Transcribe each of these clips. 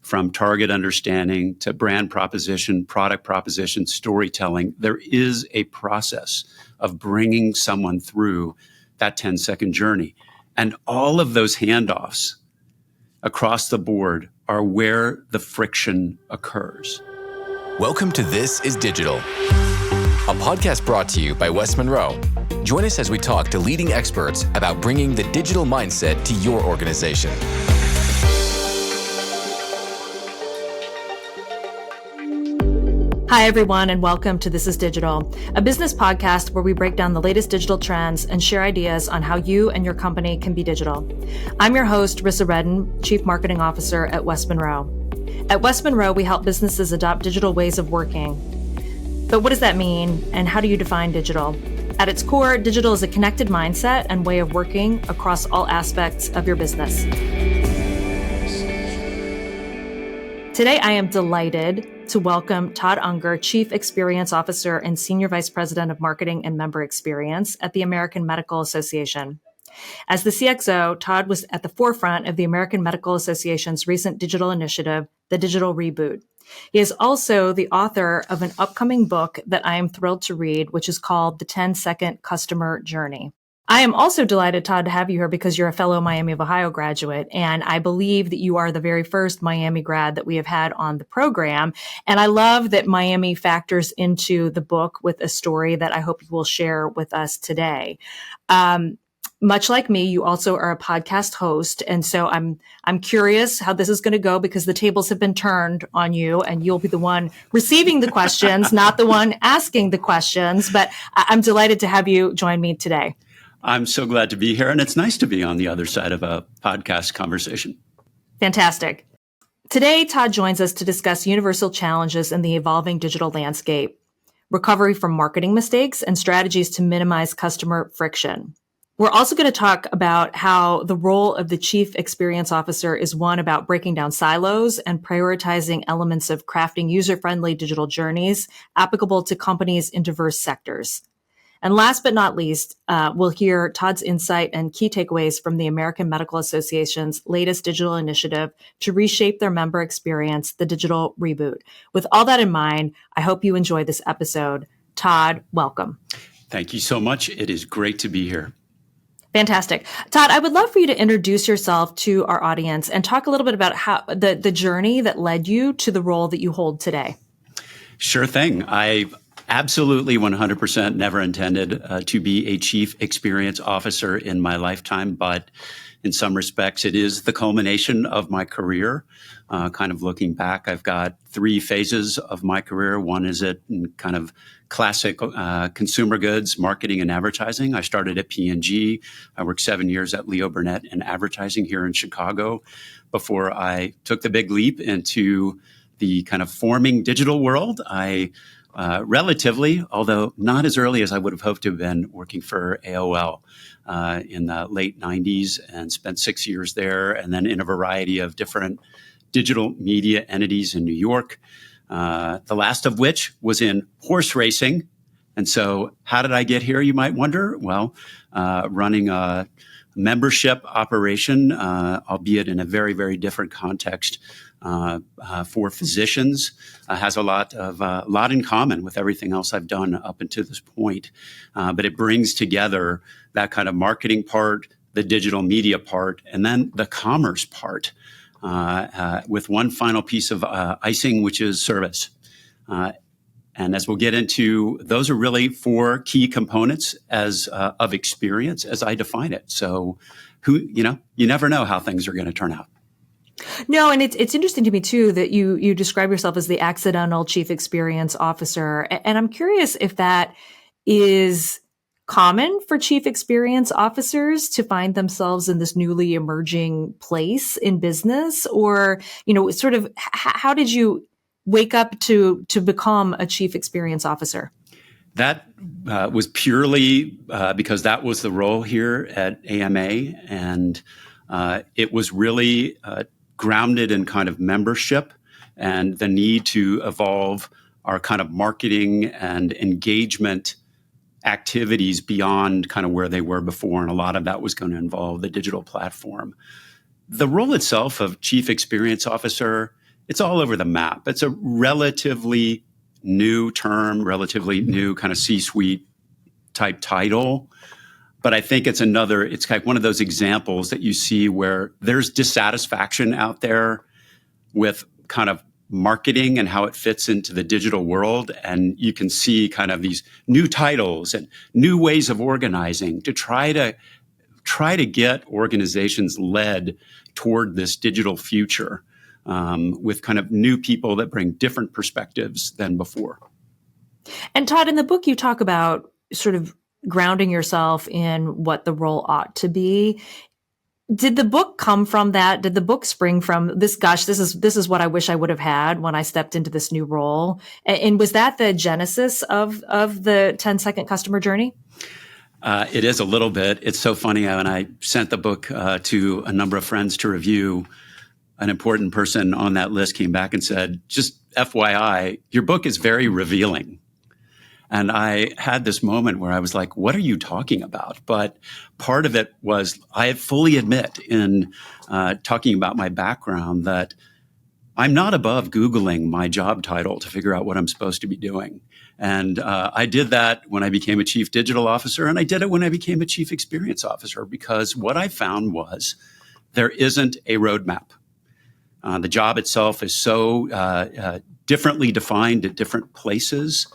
from target understanding to brand proposition, product proposition, storytelling. There is a process of bringing someone through that 10-second journey. And all of those handoffs across the board are where the friction occurs. Welcome to This is Digital, a podcast brought to you by West Monroe. Join us as we talk to leading experts about bringing the digital mindset to your organization. Hi, everyone, and welcome to This is Digital, a business podcast where we break down the latest digital trends and share ideas on how you and your company can be digital. I'm your host, Rissa Redden, Chief Marketing Officer at West Monroe. At West Monroe, we help businesses adopt digital ways of working. But what does that mean, and how do you define digital? At its core, digital is a connected mindset and way of working across all aspects of your business. Today, I am delighted to welcome Todd Unger, Chief Experience Officer and Senior Vice President of Marketing and Member Experience at the American Medical Association. As the CXO, Todd was at the forefront of the American Medical Association's recent digital initiative, the Digital Reboot. He is also the author of an upcoming book that I am thrilled to read, which is called The 10-Second Customer Journey. I am also delighted, Todd, to have you here because you're a fellow Miami of Ohio graduate, and I believe that you are the very first Miami grad that we have had on the program. And I love that Miami factors into the book with a story that I hope you will share with us today. Much like me, you also are a podcast host, and so I'm curious how this is going to go because the tables have been turned on you, and you'll be the one receiving the questions, not the one asking the questions. But I'm delighted to have you join me today. I'm so glad to be here, and it's nice to be on the other side of a podcast conversation. Fantastic. Today, Todd joins us to discuss universal challenges in the evolving digital landscape, recovery from marketing mistakes, and strategies to minimize customer friction. We're also going to talk about how the role of the Chief Experience Officer is one about breaking down silos and prioritizing elements of crafting user-friendly digital journeys applicable to companies in diverse sectors. And last but not least, we'll hear Todd's insight and key takeaways from the American Medical Association's latest digital initiative to reshape their member experience, the Digital Reboot. With all that in mind, I hope you enjoy this episode. Todd, welcome. Thank you so much. It is great to be here. Fantastic. Todd, I would love for you to introduce yourself to our audience and talk a little bit about how the journey that led you to the role that you hold today. Sure thing. I absolutely 100% never intended to be a chief experience officer in my lifetime, but in some respects, it is the culmination of my career. Kind of looking back, I've got three phases of my career. One is in kind of classic consumer goods, marketing and advertising. I started at P&G. I worked 7 years at Leo Burnett in advertising here in Chicago before I took the big leap into the kind of forming digital world. I relatively, although not as early as I would have hoped to have been, working for AOL in the late 90s and spent 6 years there, and then in a variety of different digital media entities in New York, the last of which was in horse racing. And so how did I get here, you might wonder? Well, running a membership operation, albeit in a very, very different context, for physicians, has a lot in common with everything else I've done up until this point. But it brings together that kind of marketing part, the digital media part, and then the commerce part, with one final piece of icing, which is service. And as we'll get into, those are really four key components of experience as I define it. So you never know how things are going to turn out. No, and it's interesting to me too that you describe yourself as the accidental chief experience officer, and I'm curious if that is common for chief experience officers to find themselves in this newly emerging place in business, or sort of how did you wake up to become a chief experience officer? That was purely because that was the role here at AMA, and it was really grounded in kind of membership and the need to evolve our kind of marketing and engagement activities beyond kind of where they were before. And a lot of that was going to involve the digital platform. The role itself of Chief Experience Officer it's all over the map. It's a relatively new term, relatively new kind of C-suite type title. But I think it's kind of one of those examples that you see where there's dissatisfaction out there with kind of marketing and how it fits into the digital world. And you can see kind of these new titles and new ways of organizing to try to get organizations led toward this digital future with kind of new people that bring different perspectives than before. And Todd, in the book, you talk about sort of grounding yourself in what the role ought to be. Did the book come from that? Did the book spring from this? Gosh, this is what I wish I would have had when I stepped into this new role. And was that the genesis of the 10-second customer journey? It is a little bit. It's so funny. When I sent the book to a number of friends to review, an important person on that list came back and said, just FYI, your book is very revealing. And I had this moment where I was like, what are you talking about? But part of it was I fully admit in talking about my background that I'm not above Googling my job title to figure out what I'm supposed to be doing. And I did that when I became a chief digital officer, and I did it when I became a chief experience officer, because what I found was there isn't a roadmap. The job itself is so differently defined at different places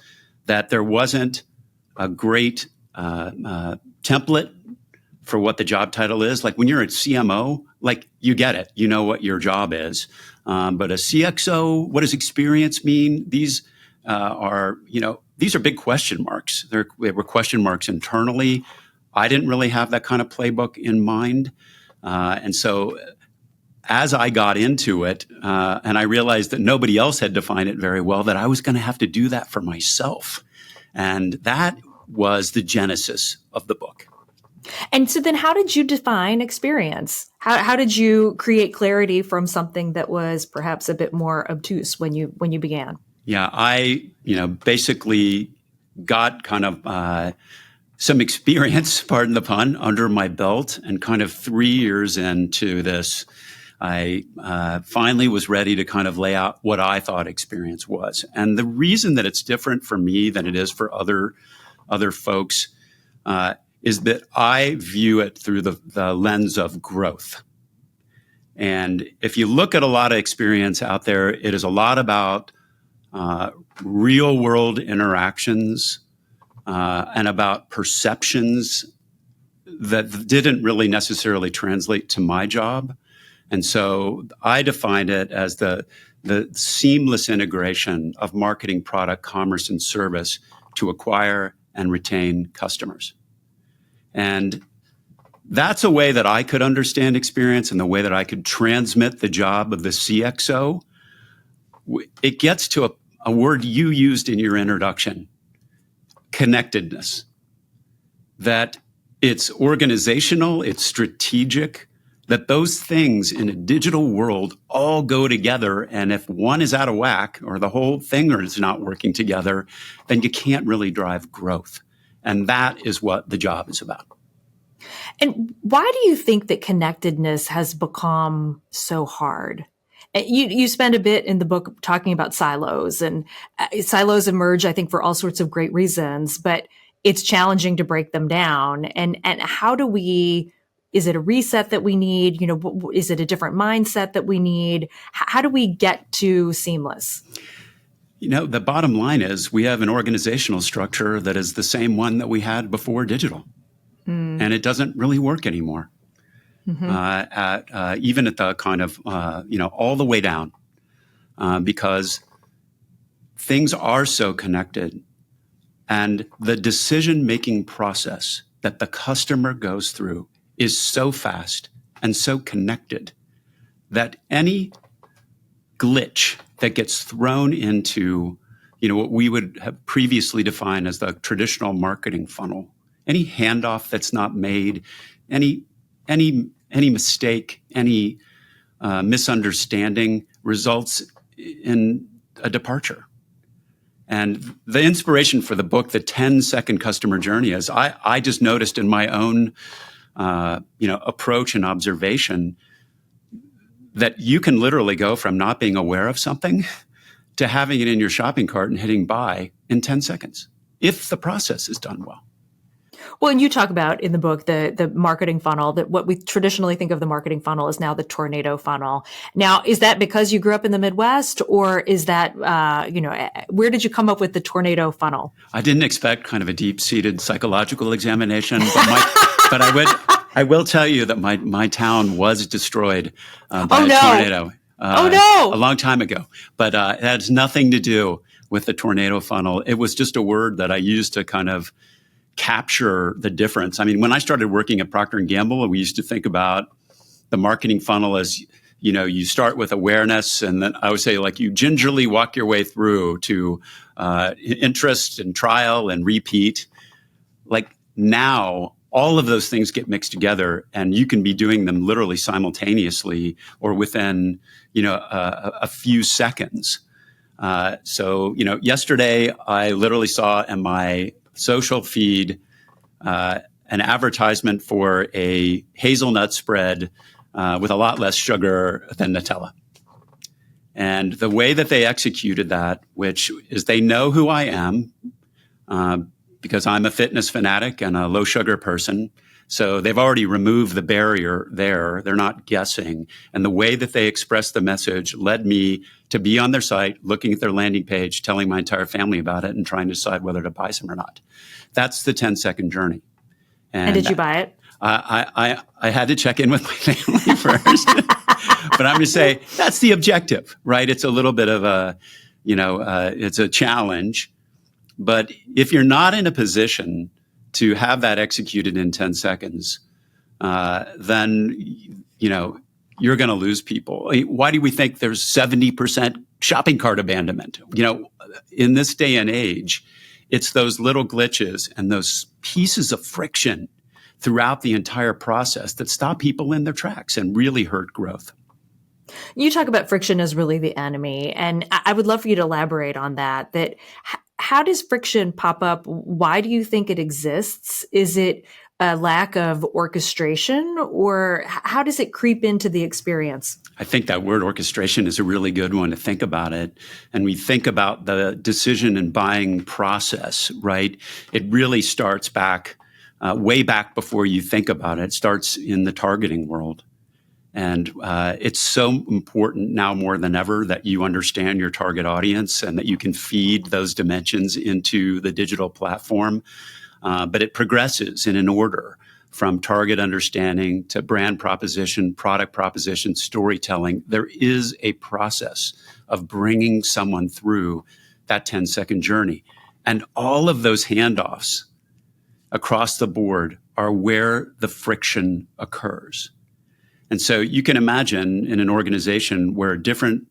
that there wasn't a great template for what the job title is. Like when you're a CMO, like you get it, you know what your job is. But a CXO, what does experience mean? These are big question marks. There were question marks internally. I didn't really have that kind of playbook in mind. And so as I got into it, and I realized that nobody else had defined it very well, that I was going to have to do that for myself. And that was the genesis of the book. And so then how did you define experience? How did you create clarity from something that was perhaps a bit more obtuse when you began? Yeah, I basically got kind of some experience, pardon the pun, under my belt, and kind of 3 years into this, I finally was ready to kind of lay out what I thought experience was. And the reason that it's different for me than it is for other folks is that I view it through the lens of growth. And if you look at a lot of experience out there, it is a lot about real world interactions and about perceptions that didn't really necessarily translate to my job. And so I defined it as the seamless integration of marketing, product, commerce, and service to acquire and retain customers. And that's a way that I could understand experience and the way that I could transmit the job of the CXO. It gets to a word you used in your introduction, connectedness. That it's organizational, it's strategic, that those things in a digital world all go together. And if one is out of whack or the whole thing is not working together, then you can't really drive growth. And that is what the job is about. And why do you think that connectedness has become so hard? You spend a bit in the book talking about silos, and silos emerge, I think, for all sorts of great reasons, but it's challenging to break them down. And how do we, is it a reset that we need? Is it a different mindset that we need? How do we get to seamless? The bottom line is we have an organizational structure that is the same one that we had before digital. And it doesn't really work anymore. Mm-hmm. Even at the kind of, all the way down, because things are so connected. And the decision-making process that the customer goes through is so fast and so connected that any glitch that gets thrown into, what we would have previously defined as the traditional marketing funnel, any handoff that's not made, any mistake, any misunderstanding results in a departure. And the inspiration for the book, the 10-second customer journey, is I just noticed in my own approach and observation that you can literally go from not being aware of something to having it in your shopping cart and hitting buy in 10 seconds, if the process is done well. Well, and you talk about in the book the marketing funnel, that what we traditionally think of the marketing funnel is now the tornado funnel. Now, is that because you grew up in the Midwest, or is that where did you come up with the tornado funnel? I didn't expect kind of a deep-seated psychological examination, but I will tell you that my town was destroyed by a tornado. A long time ago, but it has nothing to do with the tornado funnel. It was just a word that I used to kind of capture the difference. I mean, when I started working at Procter & Gamble, we used to think about the marketing funnel as, you start with awareness, and then I would say, like, you gingerly walk your way through to interest and trial and repeat. Like, now, all of those things get mixed together, and you can be doing them literally simultaneously or within, a few seconds. So, yesterday I literally saw in my social feed an advertisement for a hazelnut spread with a lot less sugar than Nutella. And the way that they executed that, which is they know who I am, because I'm a fitness fanatic and a low sugar person. So they've already removed the barrier there. They're not guessing. And the way that they expressed the message led me to be on their site, looking at their landing page, telling my entire family about it, and trying to decide whether to buy some or not. That's the 10-second journey. And did you buy it? I had to check in with my family first. But I'm going to say that's the objective, right? It's a little bit of a, it's a challenge. But if you're not in a position to have that executed in 10 seconds, then, you're going to lose people. Why do we think there's 70% shopping cart abandonment? In this day and age, it's those little glitches and those pieces of friction throughout the entire process that stop people in their tracks and really hurt growth. You talk about friction as really the enemy, and I would love for you to elaborate on that. How does friction pop up? Why do you think it exists? Is it a lack of orchestration, or how does it creep into the experience? I think that word orchestration is a really good one to think about it. And we think about the decision and buying process, right? It really starts back, way back before you think about it. It starts in the targeting world. And it's so important now more than ever that you understand your target audience and that you can feed those dimensions into the digital platform. But it progresses in an order from target understanding to brand proposition, product proposition, storytelling. There is a process of bringing someone through that 10-second journey. And all of those handoffs across the board are where the friction occurs. And so you can imagine in an organization where different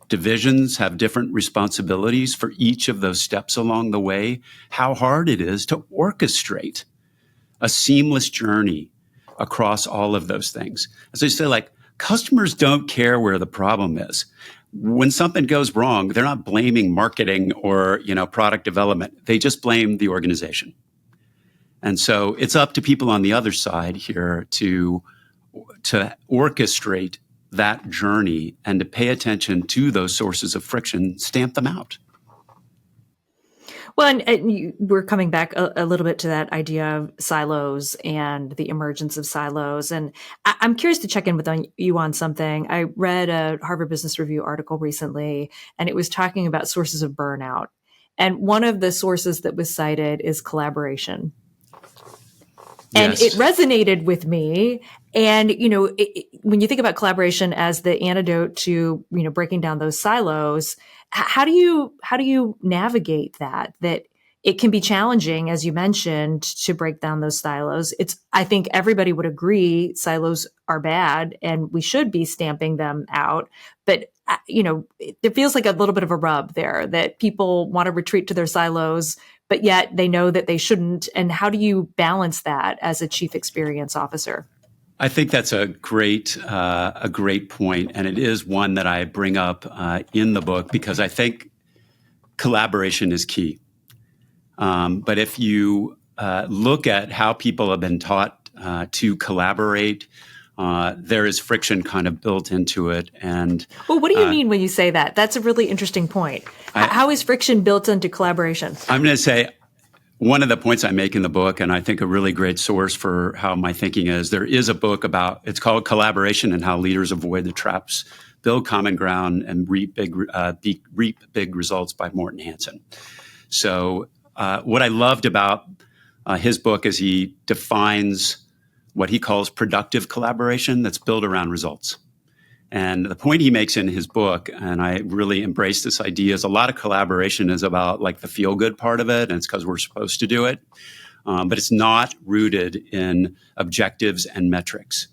divisions have different responsibilities for each of those steps along the way, how hard it is to orchestrate a seamless journey across all of those things. As I say, customers don't care where the problem is. When something goes wrong, they're not blaming marketing or, product development. They just blame the organization. And so it's up to people on the other side here to orchestrate that journey and to pay attention to those sources of friction, stamp them out. Well, and we're coming back a little bit to that idea of silos and the emergence of silos. And I'm curious to check in with you on something. I read a Harvard Business Review article recently, and it was talking about sources of burnout. And one of the sources that was cited is collaboration. And Yes. it resonated with me. And, when you think about collaboration as the antidote to, breaking down those silos, how do you navigate that it can be challenging, as you mentioned, to break down those silos? I think everybody would agree silos are bad and we should be stamping them out. But, it feels like a little bit of a rub there that people want to retreat to their silos, but yet they know that they shouldn't. And how do you balance that as a chief experience officer? I think that's a great point, and it is one that I bring up in the book because I think collaboration is key. But if you look at how people have been taught to collaborate there is friction kind of built into it. And well, what do you mean when you say that? That's a really interesting point. How is friction built into collaboration? I'm going to say one of the points I make in the book, and I think a really great source for how my thinking is, there is a book it's called Collaboration and How Leaders Avoid the Traps, Build Common Ground, and Reap Big Results by Morton Hansen. So what I loved about his book is he defines what he calls productive collaboration that's built around results. And the point he makes in his book, and I really embrace this idea, is a lot of collaboration is about like the feel-good part of it, and it's because we're supposed to do it. But it's not rooted in objectives and metrics.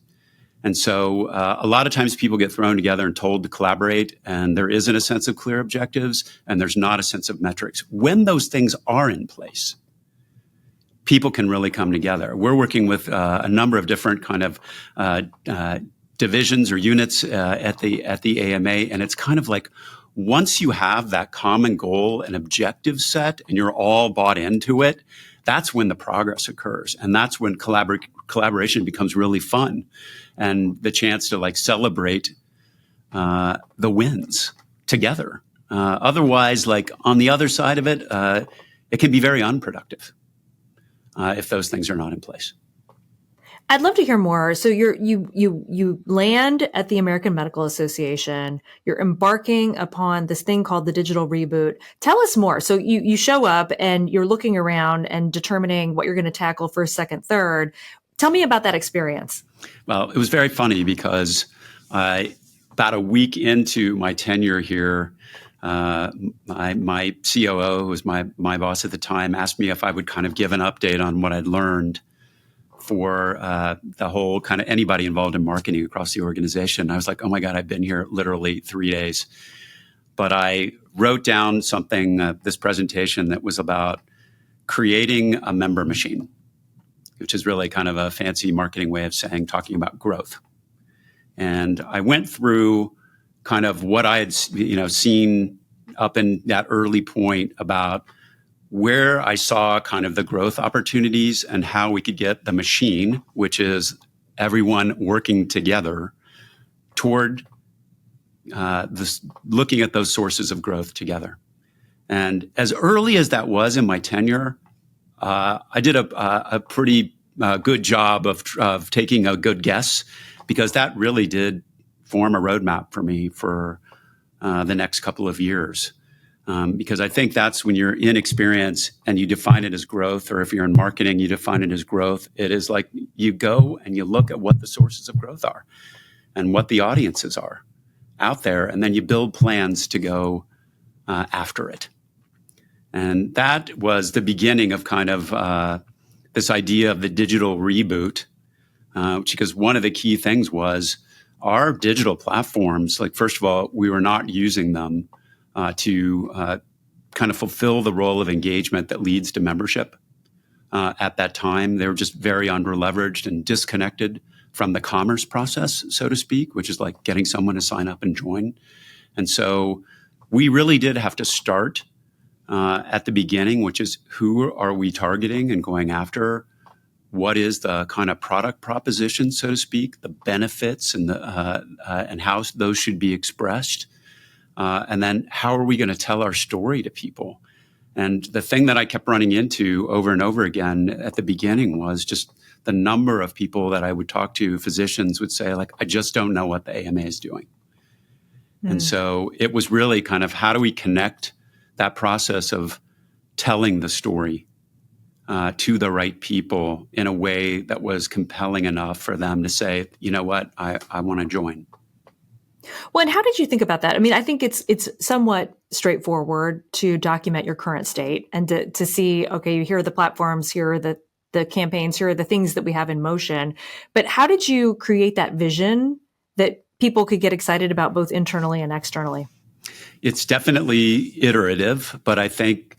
And so a lot of times people get thrown together and told to collaborate, and there isn't a sense of clear objectives, and there's not a sense of metrics. When those things are in place, people can really come together. We're working with a number of different kind of divisions or units at the AMA, and it's kind of like once you have that common goal and objective set, and you're all bought into it, that's when the progress occurs, and that's when collaboration becomes really fun, and the chance to like celebrate the wins together. Otherwise, like on the other side of it, it can be very unproductive if those things are not in place. I'd love to hear more. So you land at the American Medical Association. You're embarking upon this thing called the digital reboot. Tell us more. So you show up and you're looking around and determining what you're going to tackle first, second, third. Tell me about that experience. Well, it was very funny because about a week into my tenure here, my COO, who was my boss at the time, asked me if I would kind of give an update on what I'd learned for the whole kind of anybody involved in marketing across the organization. I was like, oh my God, I've been here literally 3 days. But I wrote down something, this presentation that was about creating a member machine, which is really kind of a fancy marketing way of talking about growth. And I went through kind of what I had, seen up in that early point about where I saw kind of the growth opportunities and how we could get the machine, which is everyone working together toward looking at those sources of growth together. And as early as that was in my tenure, I did a pretty good job of taking a good guess, because that really did form a roadmap for me for the next couple of years. Because I think that's when you're in experience and you define it as growth, or if you're in marketing, you define it as growth. It is like you go and you look at what the sources of growth are and what the audiences are out there, and then you build plans to go after it. And that was the beginning of kind of this idea of the digital reboot, because one of the key things was our digital platforms, like, first of all, we were not using them to kind of fulfill the role of engagement that leads to membership. At that time, they were just very underleveraged and disconnected from the commerce process, so to speak, which is like getting someone to sign up and join. And so we really did have to start at the beginning, which is who are we targeting and going after? What is the kind of product proposition, so to speak, the benefits and and how those should be expressed? And then how are we going to tell our story to people? And the thing that I kept running into over and over again at the beginning was just the number of people that I would talk to, physicians would say, like, I just don't know what the AMA is doing. And so it was really kind of how do we connect that process of telling the story to the right people in a way that was compelling enough for them to say, you know what, I want to join. Well, and how did you think about that? I mean, I think it's somewhat straightforward to document your current state and to see, okay, here are the platforms, here are the campaigns, here are the things that we have in motion. But how did you create that vision that people could get excited about both internally and externally? It's definitely iterative, but I think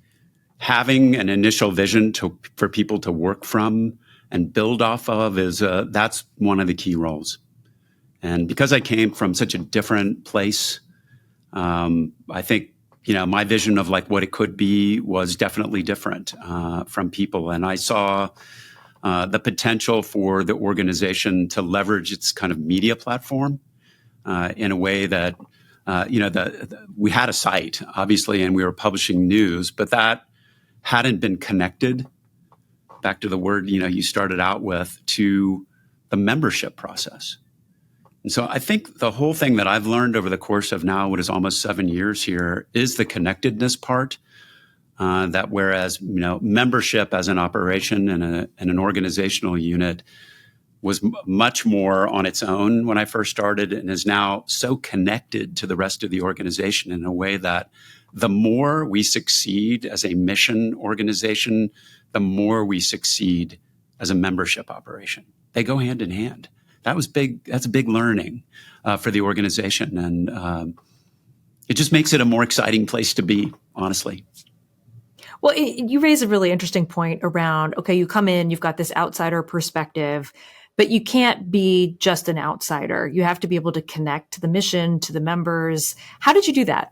having an initial vision for people to work from and build off of that's one of the key roles. And because I came from such a different place, I think, my vision of like what it could be was definitely different from people. And I saw the potential for the organization to leverage its kind of media platform in a way that, we had a site, obviously, and we were publishing news, but that hadn't been connected, back to the word, you started out with, to the membership process. And so I think the whole thing that I've learned over the course of now, what is almost 7 years here, is the connectedness part. That whereas, membership as an operation and an organizational unit was much more on its own when I first started, and is now so connected to the rest of the organization in a way that the more we succeed as a mission organization, the more we succeed as a membership operation. They go hand in hand. That was big. That's a big learning for the organization, and it just makes it a more exciting place to be, honestly. Well, you raise a really interesting point around, okay, you come in, you've got this outsider perspective, but you can't be just an outsider. You have to be able to connect to the mission, to the members. How did you do that?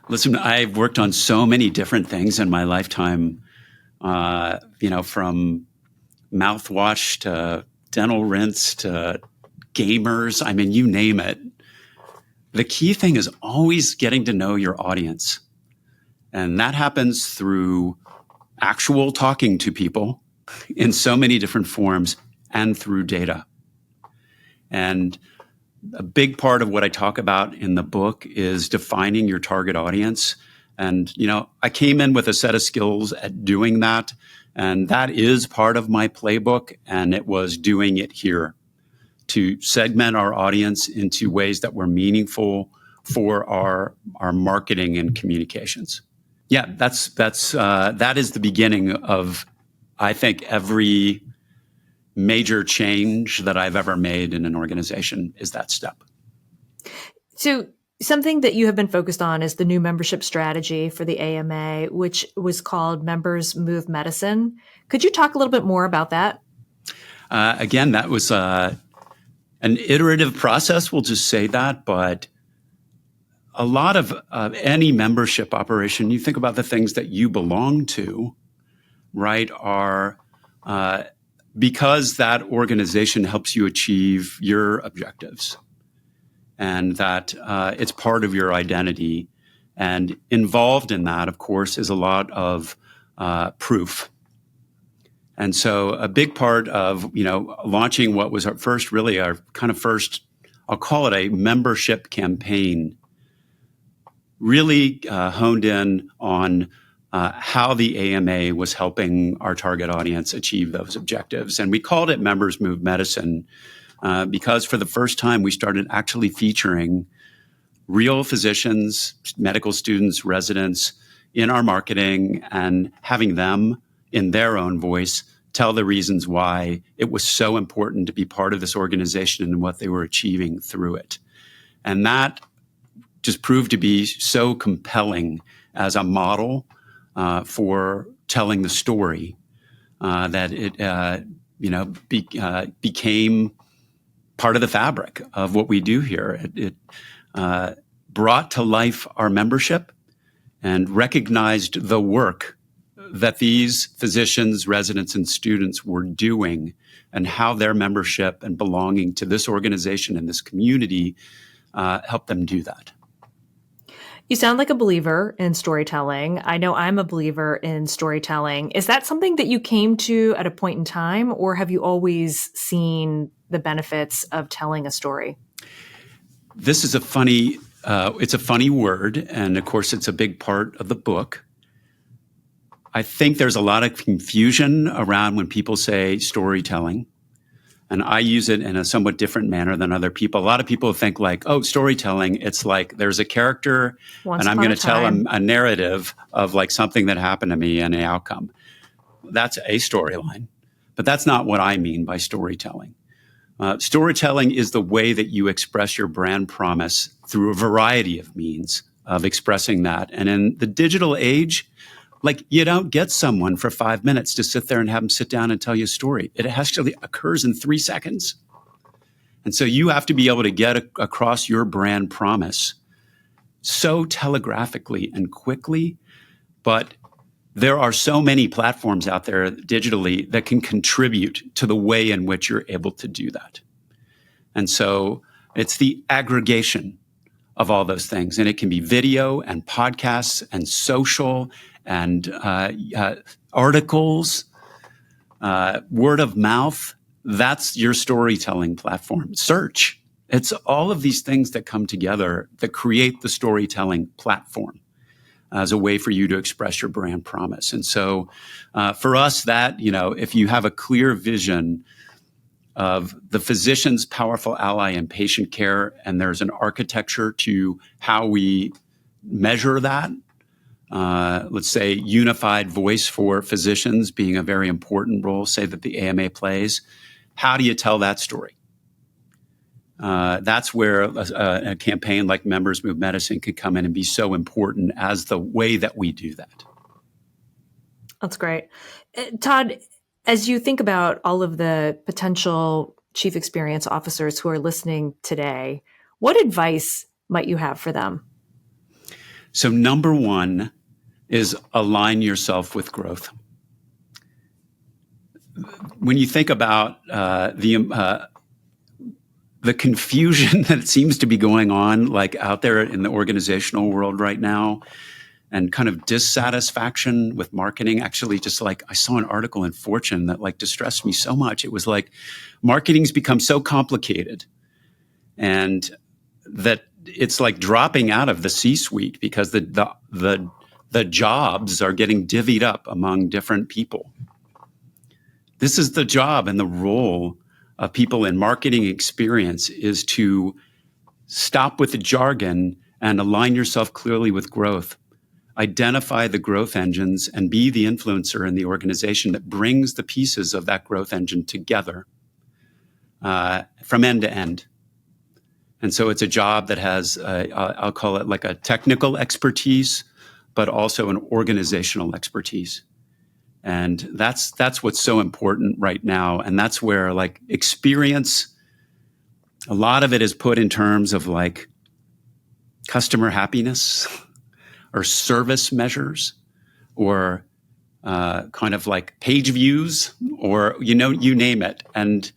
Listen, I've worked on so many different things in my lifetime, from mouthwash to dental rinse to gamers. I mean, you name it. The key thing is always getting to know your audience. And that happens through actual talking to people in so many different forms and through data. And a big part of what I talk about in the book is defining your target audience. And, I came in with a set of skills at doing that. And that is part of my playbook. And it was doing it here to segment our audience into ways that were meaningful for our marketing and communications. Yeah, that is the beginning of, I think, every major change that I've ever made in an organization is that step. So something that you have been focused on is the new membership strategy for the AMA, which was called Members Move Medicine. Could you talk a little bit more about that? Again, that was an iterative process, we'll just say that, but a lot of any membership operation, you think about the things that you belong to, right, are because that organization helps you achieve your objectives and that it's part of your identity. And involved in that, of course, is a lot of proof. And so a big part of, launching what was our first, I'll call it a membership campaign, really honed in on how the AMA was helping our target audience achieve those objectives. And we called it Members Move Medicine because for the first time, we started actually featuring real physicians, medical students, residents in our marketing and having them in their own voice tell the reasons why it was so important to be part of this organization and what they were achieving through it. And that just proved to be so compelling as a model for telling the story that it became part of the fabric of what we do here. It brought to life our membership and recognized the work that these physicians, residents, and students were doing and how their membership and belonging to this organization and this community helped them do that. You sound like a believer in storytelling. I know I'm a believer in storytelling. Is that something that you came to at a point in time, or have you always seen the benefits of telling a story? This is it's a funny word, and of course it's a big part of the book. I think there's a lot of confusion around when people say storytelling. And I use it in a somewhat different manner than other people. A lot of people think like, oh, storytelling, it's like there's a character and I'm going to tell them a narrative of like something that happened to me and an outcome. That's a storyline, but that's not what I mean by storytelling. Storytelling is the way that you express your brand promise through a variety of means of expressing that. And in the digital age, like you don't get someone for 5 minutes to sit there and have them sit down and tell you a story. It actually occurs in 3 seconds. And so you have to be able to get across your brand promise so telegraphically and quickly, but there are so many platforms out there digitally that can contribute to the way in which you're able to do that. And so it's the aggregation of all those things. And it can be video and podcasts and social and articles, word of mouth. That's your storytelling platform. Search. It's all of these things that come together that create the storytelling platform as a way for you to express your brand promise. And so for us, that, if you have a clear vision of the physician's powerful ally in patient care, and there's an architecture to how we measure that, let's say unified voice for physicians being a very important role, say that the AMA plays, how do you tell that story? That's where a campaign like Members Move Medicine could come in and be so important as the way that we do that. That's great. Todd, as you think about all of the potential chief experience officers who are listening today, what advice might you have for them? So number one is align yourself with growth. When you think about the confusion that seems to be going on, like out there in the organizational world right now, and kind of dissatisfaction with marketing. Actually, just like I saw an article in Fortune that like distressed me so much. It was like marketing's become so complicated, and that it's like dropping out of the C-suite because the jobs are getting divvied up among different people. This is the job and the role of people in marketing experience, is to stop with the jargon and align yourself clearly with growth. Identify the growth engines and be the influencer in the organization that brings the pieces of that growth engine together from end to end. And so it's a job that has, I'll call it like a technical expertise, but also an organizational expertise. And that's what's so important right now. And that's where like experience, a lot of it is put in terms of like customer happiness or service measures or kind of like page views or, you name it. And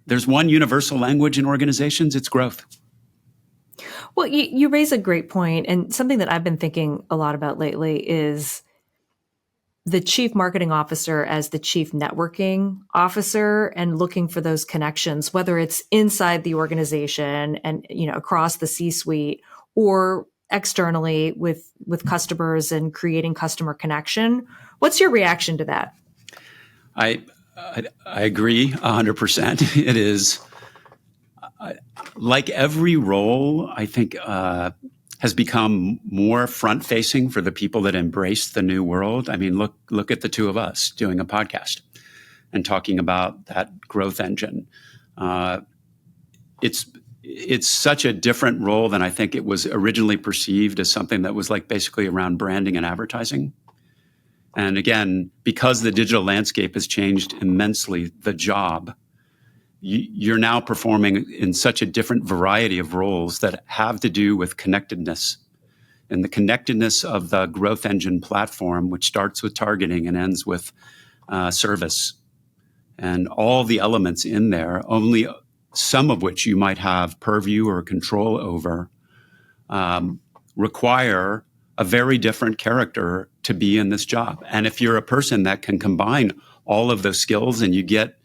there's one universal language in organizations, it's growth. Well, you raise a great point. And something that I've been thinking a lot about lately is the chief marketing officer as the chief networking officer and looking for those connections, whether it's inside the organization and, across the C-suite or externally with customers and creating customer connection. What's your reaction to that? I agree 100%. It is like every role, I think, has become more front-facing for the people that embrace the new world. I mean, look at the two of us doing a podcast and talking about that growth engine. It's such a different role than I think it was originally perceived as something that was like basically around branding and advertising. And again, because the digital landscape has changed immensely, the job, you're now performing in such a different variety of roles that have to do with connectedness and the connectedness of the growth engine platform, which starts with targeting and ends with service and all the elements in there, only some of which you might have purview or control over, require a very different character to be in this job. And if you're a person that can combine all of those skills and you get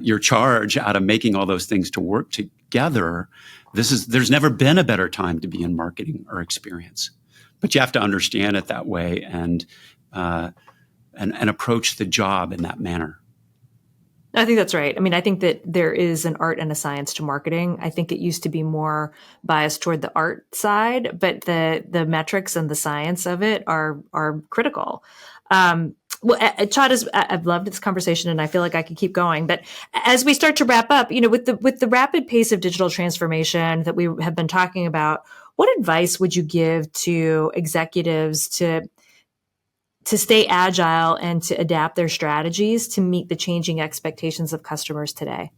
your charge out of making all those things to work together, there's never been a better time to be in marketing or experience. But you have to understand it that way and approach the job in that manner. I think that's right. I mean, I think that there is an art and a science to marketing. I think it used to be more biased toward the art side, but the metrics and the science of it are critical. Well, Todd, I've loved this conversation, and I feel like I could keep going. But as we start to wrap up, with the rapid pace of digital transformation that we have been talking about, what advice would you give to executives to stay agile and to adapt their strategies to meet the changing expectations of customers today?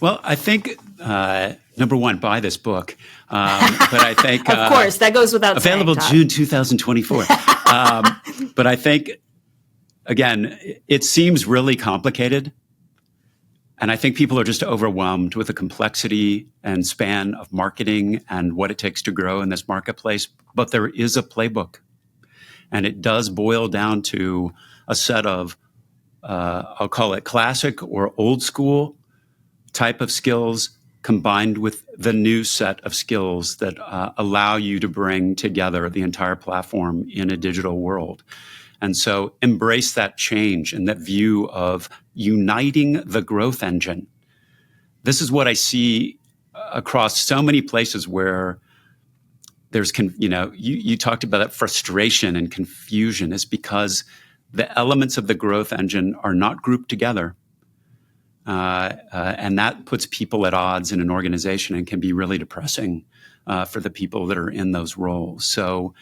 Well, I think, number one, buy this book. But I think... of course, that goes without available saying, June 2024. But I think, again, it seems really complicated. And I think people are just overwhelmed with the complexity and span of marketing and what it takes to grow in this marketplace. But there is a playbook. And it does boil down to a set of, I'll call it classic or old school type of skills combined with the new set of skills that allow you to bring together the entire platform in a digital world. And so embrace that change and that view of uniting the growth engine. This is what I see across so many places where there's, you talked about that frustration and confusion is because the elements of the growth engine are not grouped together. And that puts people at odds in an organization and can be really depressing for the people that are in those roles. So,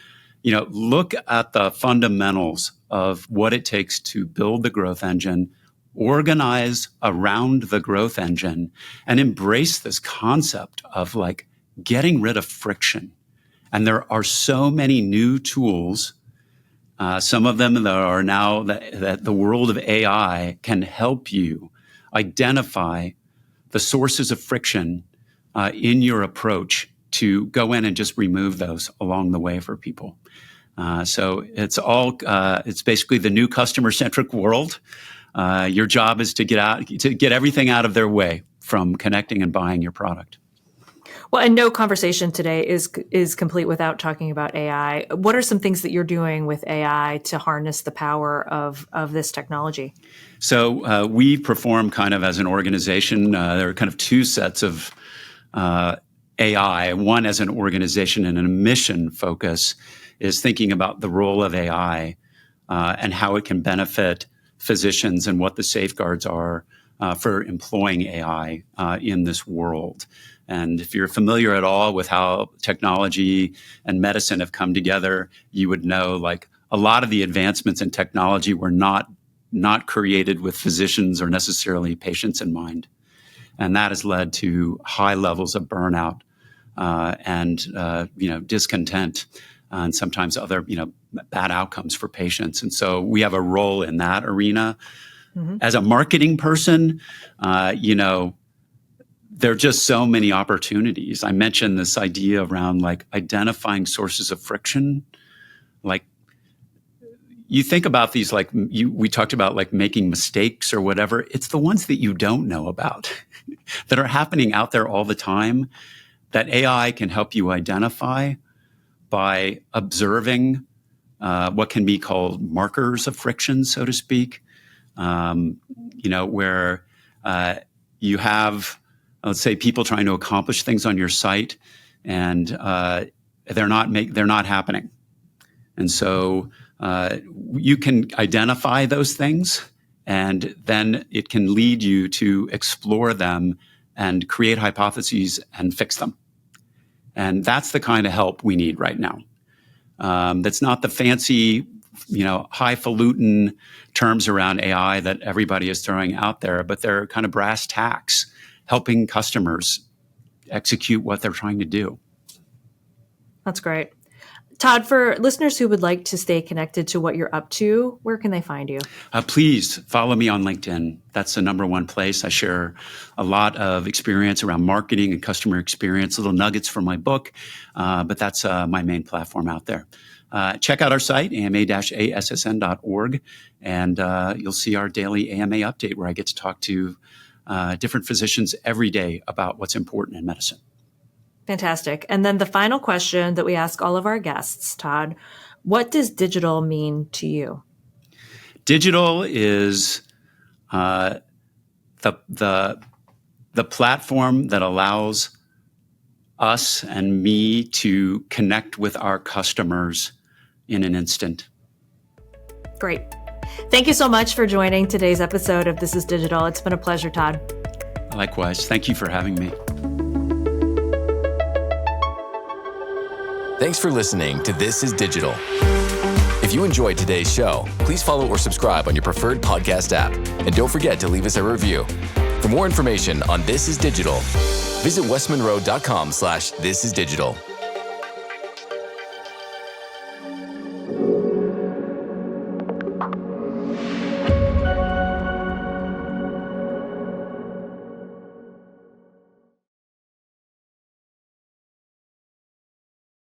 look at the fundamentals of what it takes to build the growth engine, organize around the growth engine, and embrace this concept of like getting rid of friction. And there are so many new tools, some of them that are now that the world of AI can help you identify the sources of friction in your approach to go in and just remove those along the way for people. So it's basically the new customer-centric world. Your job is to get everything out of their way from connecting and buying your product. Well, and no conversation today is complete without talking about AI. What are some things that you're doing with AI to harness the power of this technology? So we perform kind of as an organization. There are kind of two sets of AI. One as an organization and a mission focus is thinking about the role of AI and how it can benefit physicians and what the safeguards are for employing AI in this world. And if you're familiar at all with how technology and medicine have come together, you would know like a lot of the advancements in technology were not created with physicians or necessarily patients in mind. And that has led to high levels of burnout and discontent and sometimes other bad outcomes for patients. And so we have a role in that arena. Mm-hmm. As a marketing person, there are just so many opportunities. I mentioned this idea around like identifying sources of friction. Like you think about these, like we talked about like making mistakes or whatever. It's the ones that you don't know about that are happening out there all the time that AI can help you identify by observing what can be called markers of friction, so to speak. Where you have, let's say, people trying to accomplish things on your site, and they're not happening. And so you can identify those things, and then it can lead you to explore them and create hypotheses and fix them. And that's the kind of help we need right now. That's not the fancy, highfalutin terms around AI that everybody is throwing out there, but they're kind of brass tacks, helping customers execute what they're trying to do. That's great. Todd, for listeners who would like to stay connected to what you're up to, where can they find you? Please follow me on LinkedIn. That's the number one place. I share a lot of experience around marketing and customer experience, little nuggets from my book, but that's my main platform out there. Check out our site, ama-assn.org, and you'll see our daily AMA update where I get to talk to different physicians every day about what's important in medicine. Fantastic. And then the final question that we ask all of our guests, Todd, what does digital mean to you? Digital is the platform that allows us and me to connect with our customers in an instant. Great. Thank you so much for joining today's episode of This is Digital. It's been a pleasure, Todd. Likewise. Thank you for having me. Thanks for listening to This is Digital. If you enjoyed today's show, please follow or subscribe on your preferred podcast app. And don't forget to leave us a review. For more information on This is Digital, visit westmonroe.com/thisisdigital.